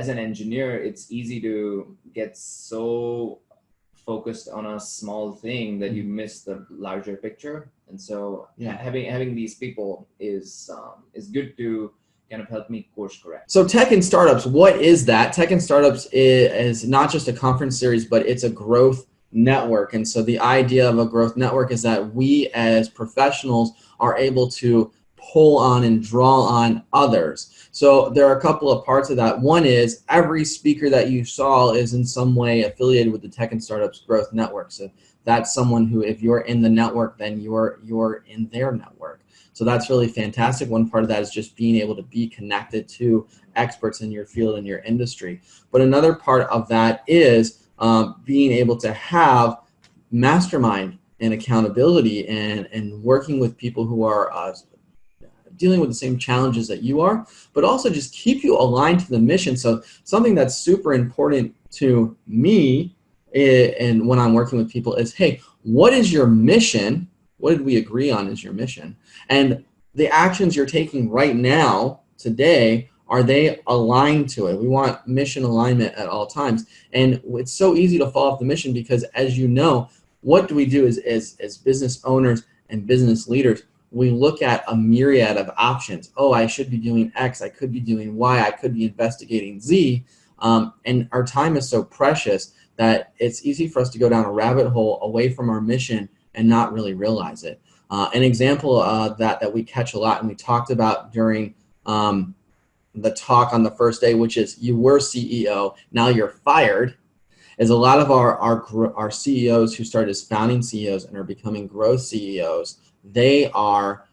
as an engineer, it's easy to get so focused on a small thing that you miss the larger picture. And so having these people is good to kind of help me course correct. So Tech and Startups, what is that? Tech and Startups is not just a conference series, but it's a growth network. And so the idea of a growth network is that we as professionals are able to pull on and draw on others. So there are a couple of parts of that. One is every speaker that you saw is in some way affiliated with the Tech and Startups Growth Network. So that's someone who, if you're in the network, then you're in their network. So that's really fantastic. One part of that is just being able to be connected to experts in your field and your industry. But another part of that is being able to have mastermind and accountability and working with people who are dealing with the same challenges that you are, but also just keep you aligned to the mission. So something that's super important to me and when I'm working with people is, hey, what is your mission? What did we agree on is your mission? And the actions you're taking right now, today, are they aligned to it? We want mission alignment at all times. And it's so easy to fall off the mission because, as you know, what do we do as business owners and business leaders? We look at a myriad of options. Oh, I should be doing X, I could be doing Y, I could be investigating Z. And our time is so precious that it's easy for us to go down a rabbit hole away from our mission and not really realize it. An example that we catch a lot, and we talked about during the talk on the first day, which is you were CEO, now you're fired, is a lot of our CEOs who started as founding CEOs and are becoming growth CEOs, they are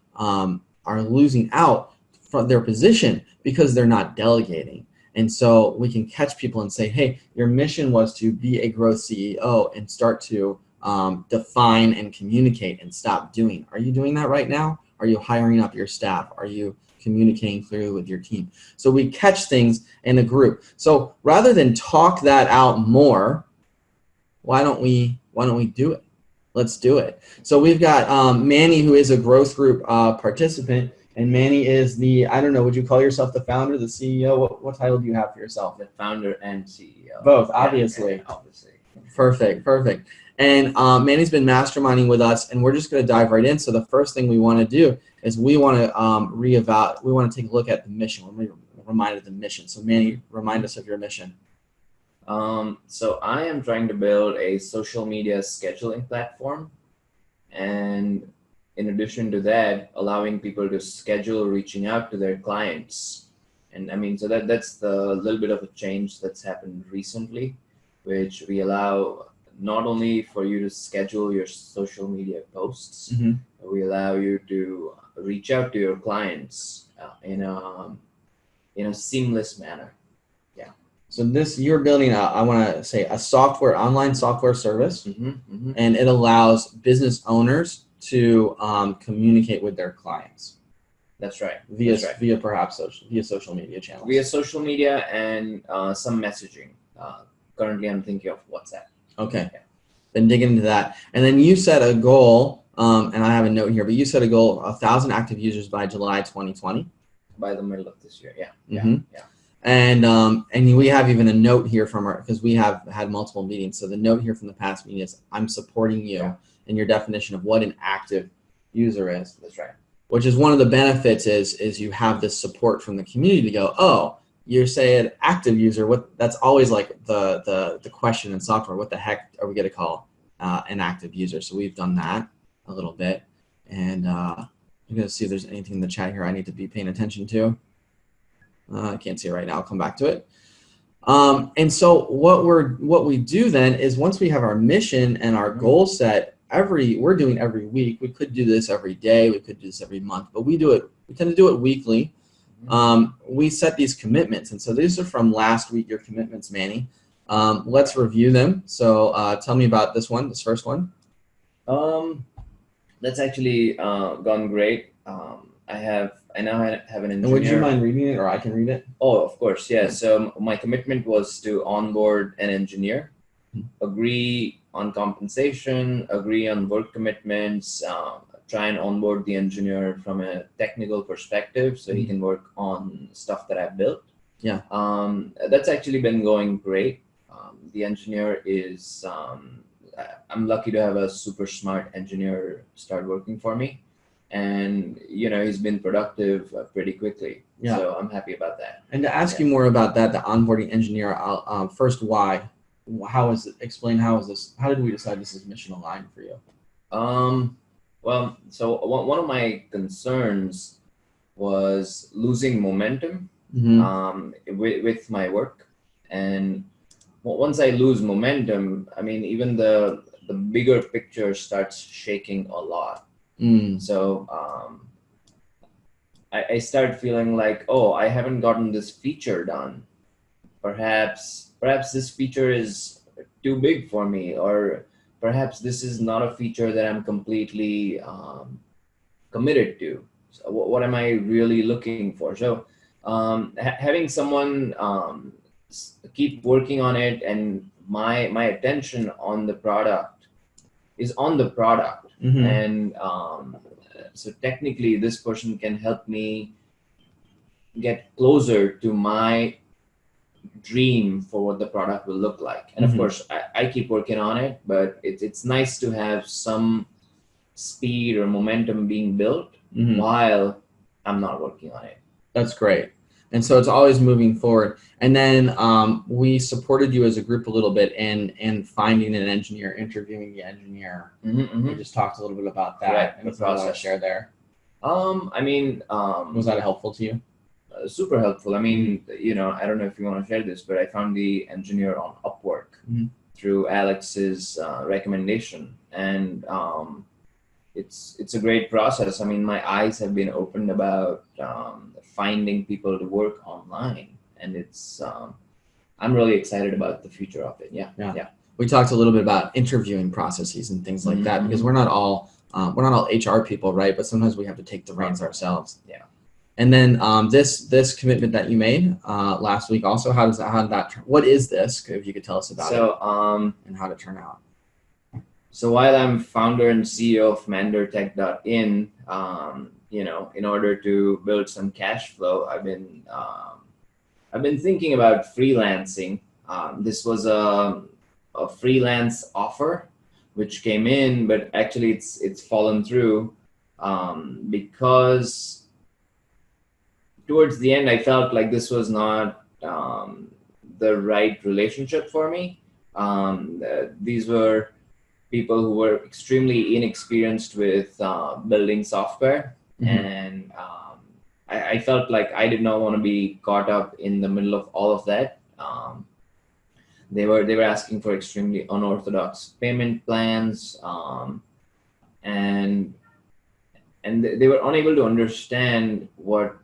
losing out from their position because they're not delegating. And so we can catch people and say, hey, your mission was to be a growth CEO and start to define and communicate and stop doing. Are you doing that right now? Are you hiring up your staff? Are you communicating clearly with your team? So we catch things in a group. So rather than talk that out more, why don't we do it? Let's do it. So we've got Manny, who is a growth group participant, and Manny is the, I don't know, would you call yourself the founder, the CEO? What title do you have for yourself? The founder and CEO. Both, obviously. Yeah, obviously. Perfect. And Manny's been masterminding with us, and we're just going to dive right in. So the first thing we want to do is we want to we want to take a look at the mission. We're reminded of the mission. So Manny, remind us of your mission. So I am trying to build a social media scheduling platform, and in addition to that, allowing people to schedule reaching out to their clients. And I mean, so that's the little bit of a change that's happened recently, which we allow not only for you to schedule your social media posts, but we allow you to reach out to your clients in a seamless manner. So you're building I want to say, a online software service, and it allows business owners to communicate with their clients. That's right. Via perhaps social media channels. Via social media and some messaging. Currently, I'm thinking of WhatsApp. Okay. Yeah. Then dig into that. And then you set a goal, and I have a note here, but you set a goal of 1,000 active users by July 2020. By the middle of this year, yeah. Yeah. And we have even a note here because we have had multiple meetings. So the note here from the past meeting is, I'm supporting you in your definition of what an active user is. That's right. Which is one of the benefits is you have this support from the community to go, oh, you're saying active user. That's always like the question in software. What the heck are we going to call an active user? So we've done that a little bit, and I'm going to see if there's anything in the chat here I need to be paying attention to. I can't see it right now. I'll come back to it. And so what we do then is, once we have our mission and our goal set, we're doing every week. We could do this every day. We could do this every month, but we tend to do it weekly. We set these commitments, and so these are from last week, your commitments, Manny. Let's review them. So tell me about this first one. That's actually gone great. I now have an engineer. And would you mind reading it, or I can read it? Oh, of course, yeah. So my commitment was to onboard an engineer, agree on compensation, agree on work commitments, try and onboard the engineer from a technical perspective so he can work on stuff that I've built. Yeah. That's actually been going great. The engineer is, I'm lucky to have a super smart engineer start working for me. And, he's been productive pretty quickly. Yeah. So I'm happy about that. And to ask you more about that, the onboarding engineer, first, why? How is it? Explain how is this? How did we decide this is mission aligned for you? Well, so one of my concerns was losing momentum with my work. And once I lose momentum, I mean, even the bigger picture starts shaking a lot. So I start feeling like, oh, I haven't gotten this feature done. Perhaps this feature is too big for me, or perhaps this is not a feature that I'm completely committed to. So what am I really looking for? So having someone keep working on it, and my attention on the product is on the product. And so technically this person can help me get closer to my dream for what the product will look like. And of course I keep working on it, but it's nice to have some speed or momentum being built while I'm not working on it. That's great. And so it's always moving forward. And then we supported you as a group a little bit in finding an engineer, interviewing the engineer. We just talked a little bit about that. Right, and the process. Share there. Was that helpful to you? Super helpful. I mean, I don't know if you want to share this, but I found the engineer on Upwork through Alex's recommendation, and it's a great process. I mean, my eyes have been opened about finding people to work online, and it's I'm really excited about the future of it. Yeah. We talked a little bit about interviewing processes and things like that, because we're not all HR people, right? But sometimes we have to take the reins ourselves. Yeah. And then this commitment that you made last week also, how did that what is this, if you could tell us about it and how did it turn out? So while I'm founder and CEO of mandertech.in, in order to build some cash flow, I've been thinking about freelancing. This was a freelance offer which came in, but actually it's fallen through because towards the end I felt like this was not the right relationship for me. These were people who were extremely inexperienced with building software, and I felt like I did not want to be caught up in the middle of all of that. They were asking for extremely unorthodox payment plans, and they were unable to understand what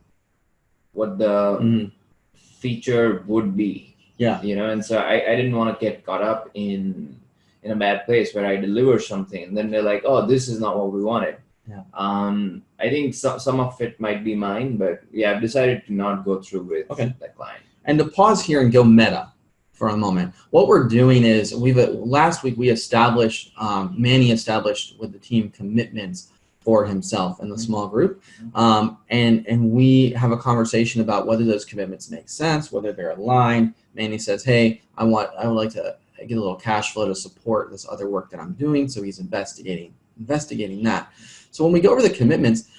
the feature would be. Yeah. And so I didn't want to get caught up in a bad place where I deliver something and then they're like, oh, this is not what we wanted. Yeah. I think some of it might be mine, but yeah, I've decided to not go through with that client. And to pause here and go meta for a moment, what we're doing is last week we established, Manny established with the team commitments for himself and the small group, and we have a conversation about whether those commitments make sense, whether they're aligned. Manny says, hey, I would like to get a little cash flow to support this other work that I'm doing. So he's investigating that. So when we go over the commitments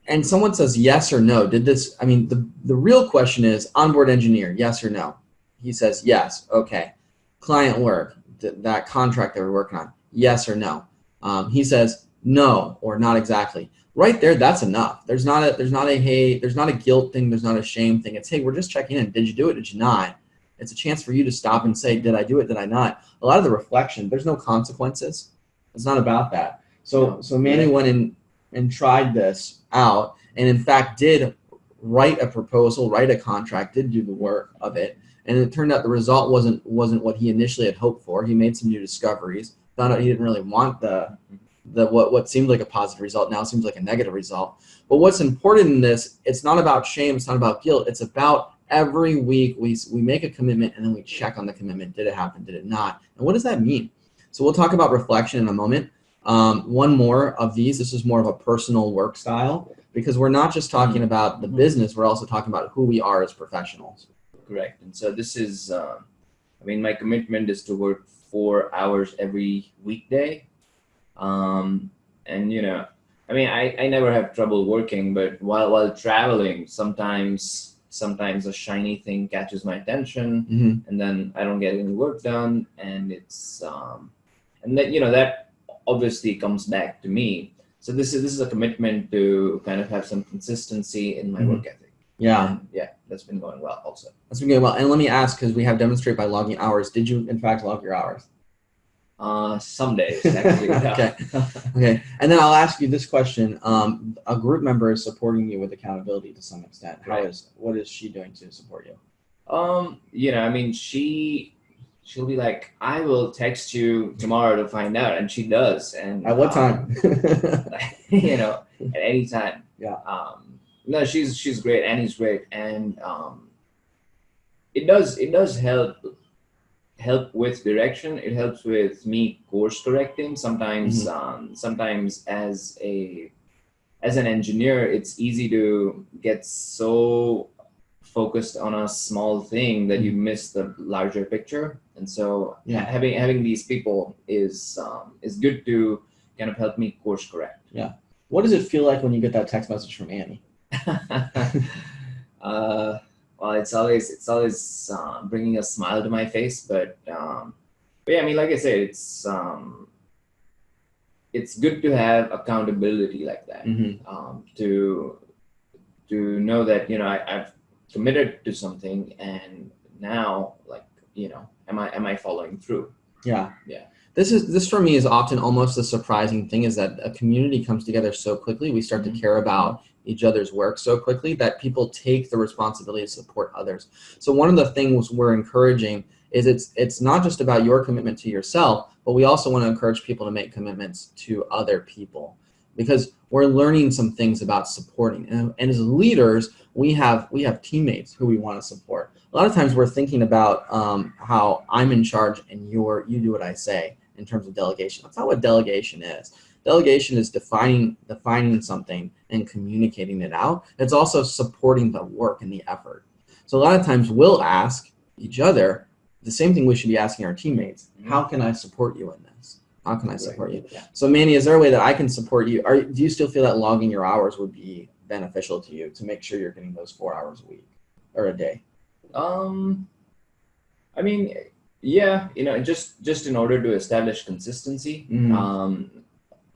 and someone says yes or no, the real question is onboard engineer, yes or no? He says yes. Okay. Client work, that contract that we're working on, yes or no? He says no or not exactly. Right there, that's enough. There's not a guilt thing. There's not a shame thing. It's, hey, we're just checking in. Did you do it? Did you not? It's a chance for you to stop and say, did I do it? Did I not? A lot of the reflection, there's no consequences. It's not about that. So Manny went in and tried this out, and in fact did write a proposal, write a contract, did do the work of it, and it turned out the result wasn't what he initially had hoped for. He made some new discoveries, found out he didn't really want what seemed like a positive result now seems like a negative result. But what's important in this, it's not about shame, it's not about guilt, it's about every week we make a commitment and then we check on the commitment. Did it happen? Did it not? And what does that mean? So we'll talk about reflection in a moment. One more of these, this is more of a personal work style, because we're not just talking about the business, we're also talking about who we are as professionals. correct. And so this is, I mean, my commitment is to work 4 hours every weekday. And I mean, I never have trouble working, but while traveling, sometimes a shiny thing catches my attention, and then I don't get any work done, and it's and that that obviously comes back to me. So this is a commitment to kind of have some consistency in my work ethic. Yeah. And yeah, that's been going well also. That's been going well. And let me ask, because we have demonstrate by logging hours. Did you in fact log your hours? Some days actually. Okay. Okay. And then I'll ask you this question. A group member is supporting you with accountability to some extent. What is she doing to support you? I mean, she'll be like, I will text you tomorrow to find out, and she does. And at what time? At any time. Yeah. No, she's great. Annie's great, and it does help with direction. It helps with me course correcting. Sometimes as an engineer, it's easy to get so focused on a small thing that you miss the larger picture. And so having these people is good to kind of help me course correct. Yeah. What does it feel like when you get that text message from Annie? Well, it's always bringing a smile to my face, but yeah, I mean, like I said, it's good to have accountability like that, to know that I've committed to something, and now am I following through? Yeah. This for me is often almost the surprising thing, is that a community comes together so quickly. We start to care about each other's work so quickly that people take the responsibility to support others. So one of the things we're encouraging is it's not just about your commitment to yourself, but we also want to encourage people to make commitments to other people, because we're learning some things about supporting. And as leaders, we have teammates who we want to support. A lot of times we're thinking about how I'm in charge and you do what I say in terms of delegation. That's not what delegation is. Delegation is defining something and communicating it out. It's also supporting the work and the effort. So a lot of times we'll ask each other the same thing we should be asking our teammates. How can I support you in this? How can I support you? Yeah. So Manny, is there a way that I can support you? Do you still feel that logging your hours would be beneficial to you to make sure you're getting those 4 hours a week or a day? I mean, yeah, just in order to establish consistency.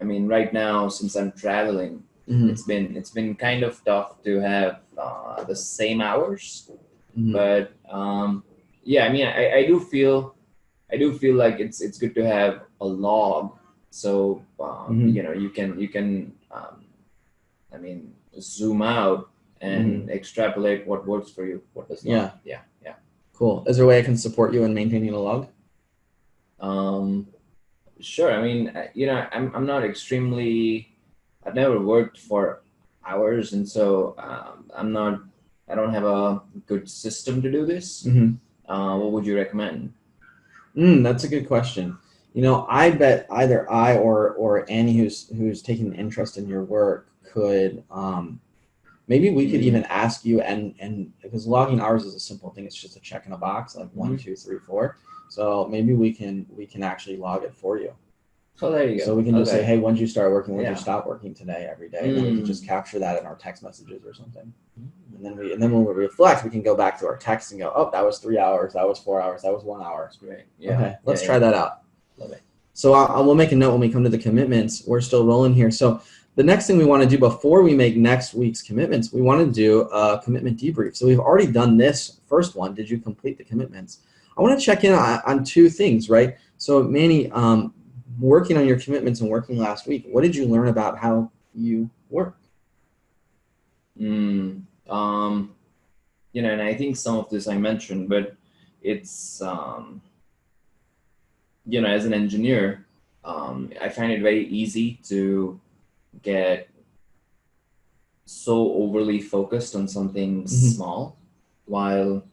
I mean, right now, since I'm traveling, it's been kind of tough to have the same hours, but yeah, I mean, I do feel like it's good to have a log, so you can I mean, zoom out and extrapolate what works for you, what does not. Yeah. Cool. Is there a way I can support you in maintaining a log? Sure. I mean, I'm not I've never worked for hours, and so I don't have a good system to do this. What would you recommend? That's a good question. I bet either I or Annie, who's taking an interest in your work, could maybe we could even ask you, and because logging hours is a simple thing, it's just a check in a box, like 1, 2, 3, 4. So maybe we can actually log it for you. Oh, there you go. So we can just say, hey, when did you start working? When did you stop working today? Every day, and then we can just capture that in our text messages or something. And then when we reflect, we can go back to our text and go, oh, that was 3 hours, that was 4 hours, that was 1 hour. That's great. Yeah. Okay, let's try that out. Love it. So I will make a note when we come to the commitments. We're still rolling here. So the next thing we want to do before we make next week's commitments, we want to do a commitment debrief. So we've already done this first one. Did you complete the commitments? I want to check in on two things, right? So Manny, working on your commitments and working last week, what did you learn about how you work? And I think some of this I mentioned, but it's, as an engineer, I find it very easy to get so overly focused on something small while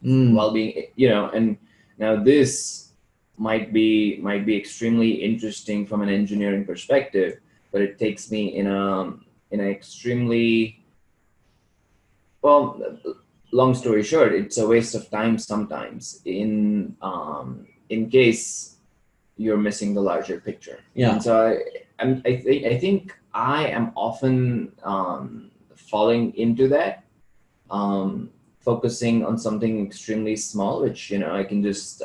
being, and now this might be extremely interesting from an engineering perspective, but it takes me in an extremely, well, long story short, it's a waste of time sometimes in case you're missing the larger picture. Yeah. And so I think I am often falling into that, focusing on something extremely small, which, you know, I can just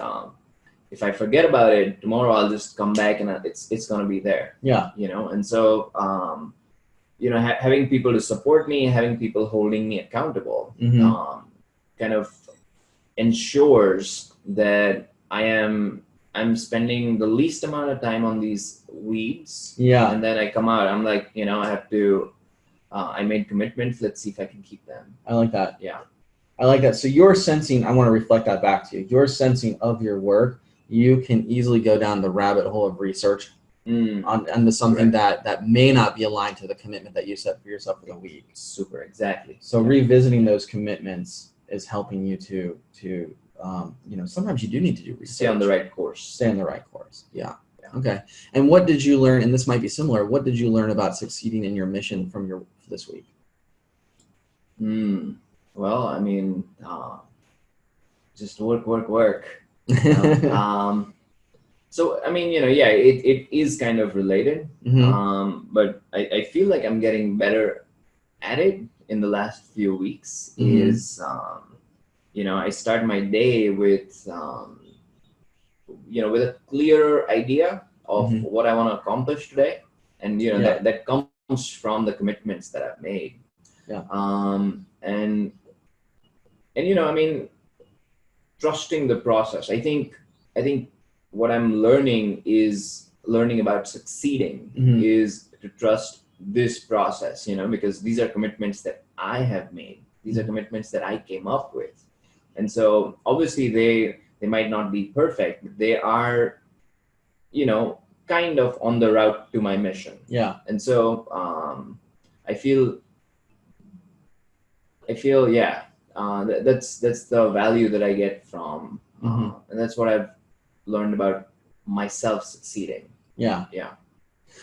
if I forget about it tomorrow, I'll just come back and it's gonna be there. Yeah. You know, and so you know, having people to support me, having people holding me accountable, kind of ensures that I'm spending the least amount of time on these weeds. Yeah. And then I come out, I'm like, you know, I have to, I made commitments. Let's see if I can keep them. I like that. Yeah. I like that. So you're sensing, I want to reflect that back to you. You're sensing of your work, you can easily go down the rabbit hole of research onto something that may not be aligned to the commitment that you set for yourself for the week. Super, exactly. So revisiting those commitments is helping you to you know, sometimes you do need to do research. Stay on the right course. Stay on the right course. Yeah. Okay. And what did you learn, and this might be similar, what did you learn about succeeding in your mission from your this week? Well, I mean, just work. So, I mean, you know, yeah, it is kind of related, but I feel like I'm getting better at it in the last few weeks. You know, I start my day with, you know, with a clearer idea of what I want to accomplish today. And, you know, that comes from the commitments that I've made. Yeah. And, you know, I mean, trusting the process. I think what I'm learning about succeeding is to trust this process, you know, because these are commitments that I have made. These are commitments that I came up with. And so obviously they might not be perfect, but they are, you know, kind of on the route to my mission. Yeah. And so I feel yeah, that's the value that I get from, and that's what I've learned about myself succeeding. Yeah. Yeah.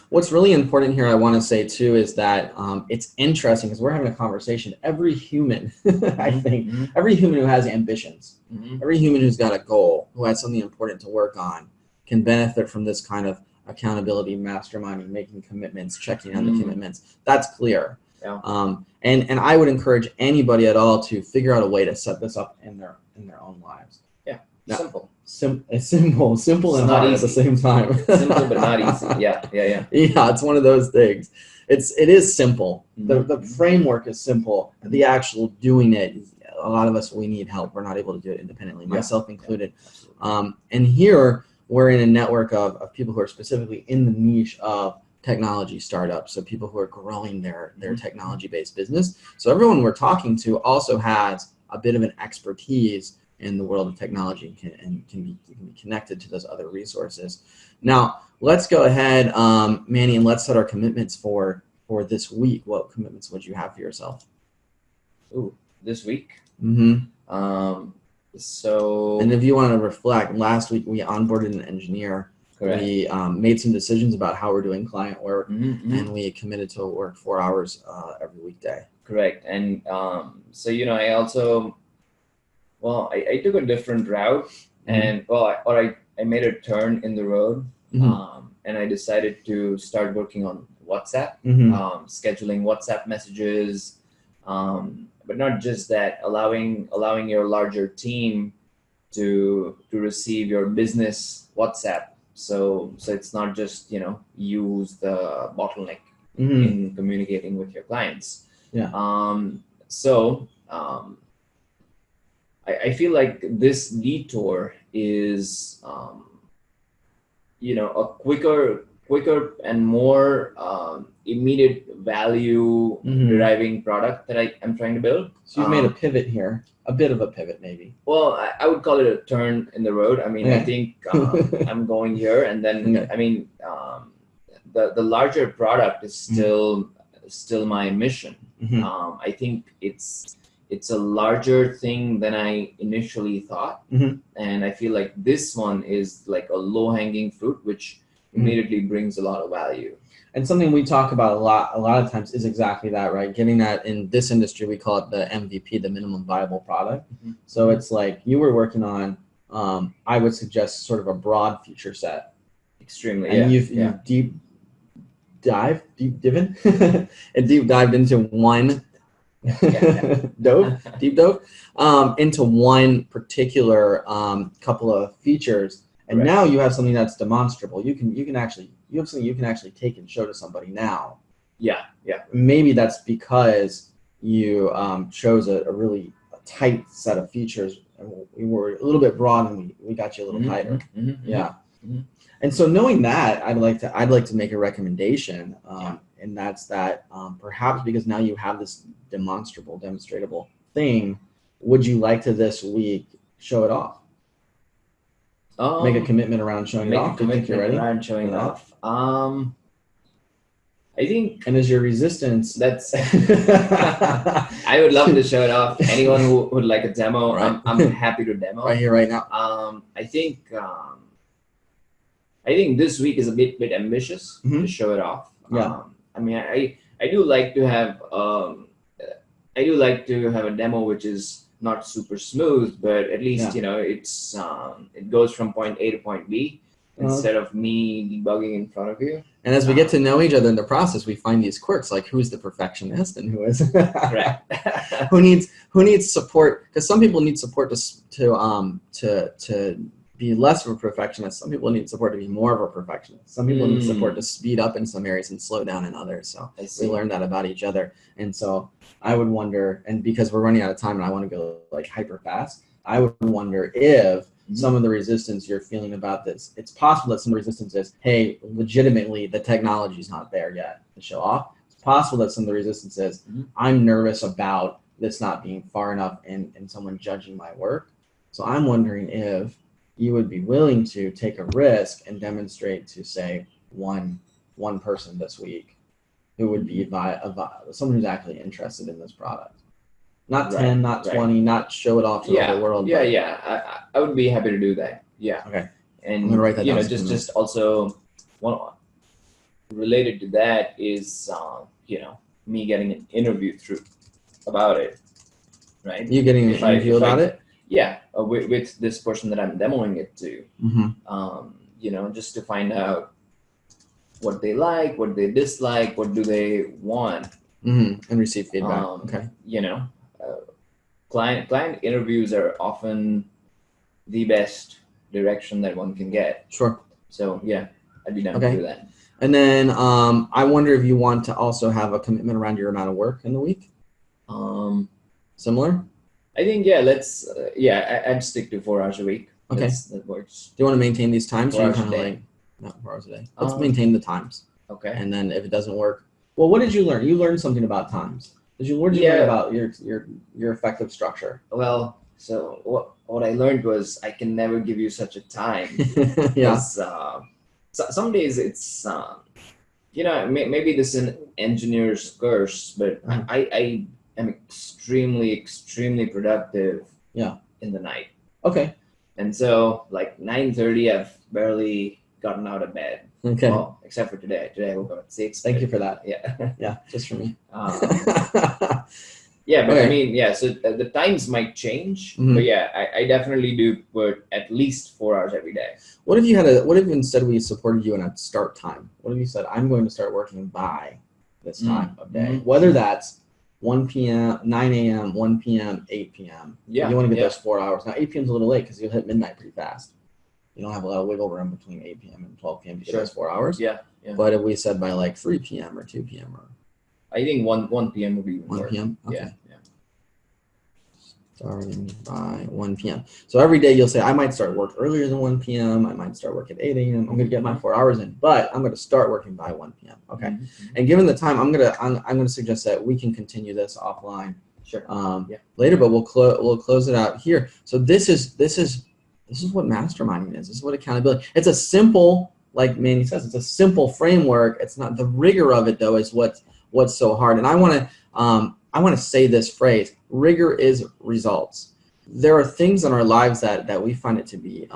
What's really important here, I want to say too, is that it's interesting because we're having a conversation. Every human, I think, every human who has ambitions, every human who's got a goal, who has something important to work on, can benefit from this kind of accountability, masterminding, making commitments, checking on the commitments. That's clear. Yeah. And I would encourage anybody at all to figure out a way to set this up in their own lives. Yeah. Now, simple and hard at the same time. Simple but not easy. Yeah. Yeah, it's one of those things. It is simple. The framework is simple. The actual doing it, a lot of us, we need help. We're not able to do it independently, myself included. And here we're in a network of people who are specifically in the niche of technology startups, so people who are growing their technology-based business. So everyone we're talking to also has a bit of an expertise in the world of technology and can be connected to those other resources. Now, let's go ahead, Manny, and let's set our commitments for this week. What commitments would you have for yourself? Ooh, this week? So, and if you want to reflect, last week we onboarded an engineer. Correct. We made some decisions about how we're doing client work, and we committed to work 4 hours every weekday. Correct. And so, you know, I also, I took a different route, and I made a turn in the road, and I decided to start working on WhatsApp, scheduling WhatsApp messages, but not just that, allowing your larger team to receive your business WhatsApp. So it's not just, you know, use the bottleneck in communicating with your clients. Yeah. I feel like this detour is, you know, a quicker and more immediate value deriving product that I'm trying to build. So you've made a pivot here, a bit of a pivot maybe. Well, I would call it a turn in the road. I mean, I think I'm going here, and then I mean, the larger product is still my mission. I think it's a larger thing than I initially thought, and I feel like this one is like a low-hanging fruit, which immediately brings a lot of value. And something we talk about a lot of times is exactly that, right? Getting that in this industry, we call it the MVP, the minimum viable product. So it's like you were working on, I would suggest sort of a broad feature set. Extremely, and yeah. you've deep dived into one deep dove into one particular couple of features, and Correct. now you have something that's demonstrable. You have something you can actually take and show to somebody now. Yeah. Maybe that's because you chose a really tight set of features, and we were a little bit broad, and we got you a little tighter. Yeah. And so knowing that, I'd like to make a recommendation, and that's that perhaps because now you have this demonstrable thing, would you like to this week show it off? Make a commitment around showing it off. Do you think you're ready? Around showing it off. I think. And is your resistance? That's. I would love to show it off. Anyone who would like a demo, right. I'm happy to demo. Right here, right now. I think this week is a bit ambitious to show it off. Yeah. I mean, I do like to have a demo which is not super smooth, but at least it's it goes from point A to point B instead of me debugging in front of you. And as we get to know each other in the process, we find these quirks, like who's the perfectionist and who isn't. Correct. who needs support? Because some people need support to be less of a perfectionist. Some people need support to be more of a perfectionist. Some people need support to speed up in some areas and slow down in others. So we learn that about each other. And so I would wonder, and because we're running out of time and I want to go like hyper fast, I would wonder if some of the resistance you're feeling about this, it's possible that some resistance is, hey, legitimately the technology is not there yet to show off. It's possible that some of the resistance is, I'm nervous about this not being far enough and someone judging my work. So I'm wondering if you would be willing to take a risk and demonstrate to, say, one person this week who would be someone who's actually interested in this product. Not 10, not 20, not show it off to the whole world. Yeah. I would be happy to do that. Yeah. Okay. And I'm gonna write that down. Just also one related to that is me getting an interview through about it, right? You getting an interview about it? Yeah, with this person that I'm demoing it to. Just to find out what they like, what they dislike, what do they want, and receive feedback. Okay. Client interviews are often the best direction that one can get. Sure. So yeah, I'd be down to do that. And then I wonder if you want to also have a commitment around your amount of work in the week. Similar. I think let's I'd stick to 4 hours a week. Okay, that works. Do you want to maintain these times? 4 hours a day. Not 4 hours a day. Let's maintain the times. Okay. And then if it doesn't work, well, what did you learn? You learned something about times. What did you learn about your effective structure? Well, so what I learned was I can never give you such a time. Yeah. Some days it's maybe this is an engineer's curse, but I am extremely productive in the night. Okay. And so like 9:30 I've barely gotten out of bed. Okay. Well, except for today. Today I woke up at 6. Thank you for that. Yeah. Yeah, just for me. Yeah, but okay. I mean, so the times might change, but I definitely do put at least 4 hours every day. What if instead we supported you in a start time? What if you said, I'm going to start working by this time of day? Whether that's 1 p.m., 9 a.m., 1 p.m., 8 p.m. Yeah. You want to get those 4 hours. Now, 8 p.m. is a little late because you'll hit midnight pretty fast. You don't have a lot of wiggle room between 8 p.m. and 12 p.m. to get those 4 hours. Yeah. But if we said by like 3 p.m. or 2 p.m. or I think 1 p.m. would be 1 p.m. Okay. Yeah. Starting by 1 p.m. So every day you'll say, I might start work earlier than 1 p.m. I might start work at 8 a.m. I'm going to get my 4 hours in, but I'm going to start working by 1 p.m. Okay. And given the time, I'm going to suggest that we can continue this offline. Sure. Later, but we'll close it out here. So this is what masterminding is. This is what accountability. It's a simple, like Manny says, it's a simple framework. It's not the rigor of it though is what's so hard. And I want to say this phrase: rigor is results. There are things in our lives that we find it to be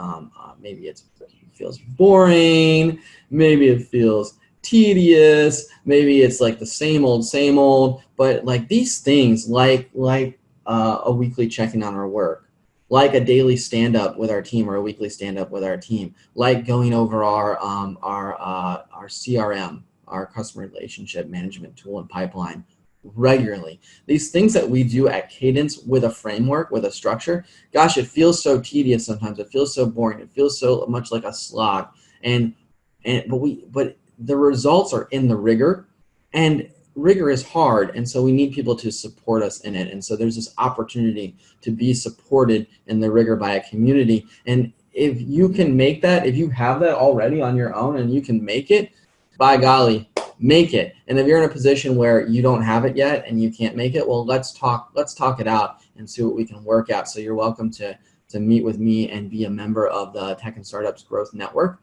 maybe it feels boring, maybe it feels tedious. Maybe it's like the same old, but like these things like a weekly check-in on our work, like a daily stand-up with our team or a weekly stand-up with our team, like going over our CRM, our customer relationship management tool and pipeline regularly. These things that we do at Cadence with a framework, with a structure, gosh, it feels so tedious sometimes. It feels so boring. It feels so much like a slog. But the results are in the rigor, and rigor is hard, and so we need people to support us in it. And so there's this opportunity to be supported in the rigor by a community. And if you can make that, if you have that already on your own and you can make it, by golly, make it. And if you're in a position where you don't have it yet and you can't make it, well, let's talk it out and see what we can work out. So you're welcome to meet with me and be a member of the Tech and Startups Growth Network.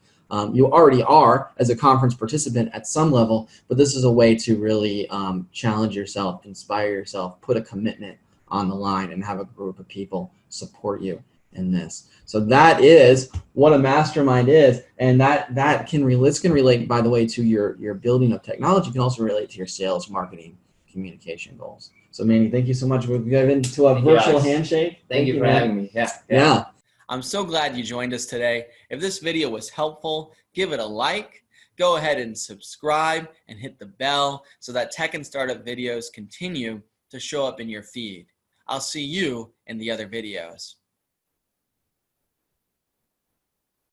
You already are as a conference participant at some level, but this is a way to really challenge yourself, inspire yourself, put a commitment on the line, and have a group of people support you in this. So that is what a mastermind is, and that can relate, by the way, to your building of technology. It can also relate to your sales, marketing, communication goals. So Manny, thank you so much. We'll get into a virtual handshake. Thank you for having me. Yeah. I'm so glad you joined us today. If this video was helpful, give it a like. Go ahead and subscribe and hit the bell so that tech and startup videos continue to show up in your feed. I'll see you in the other videos.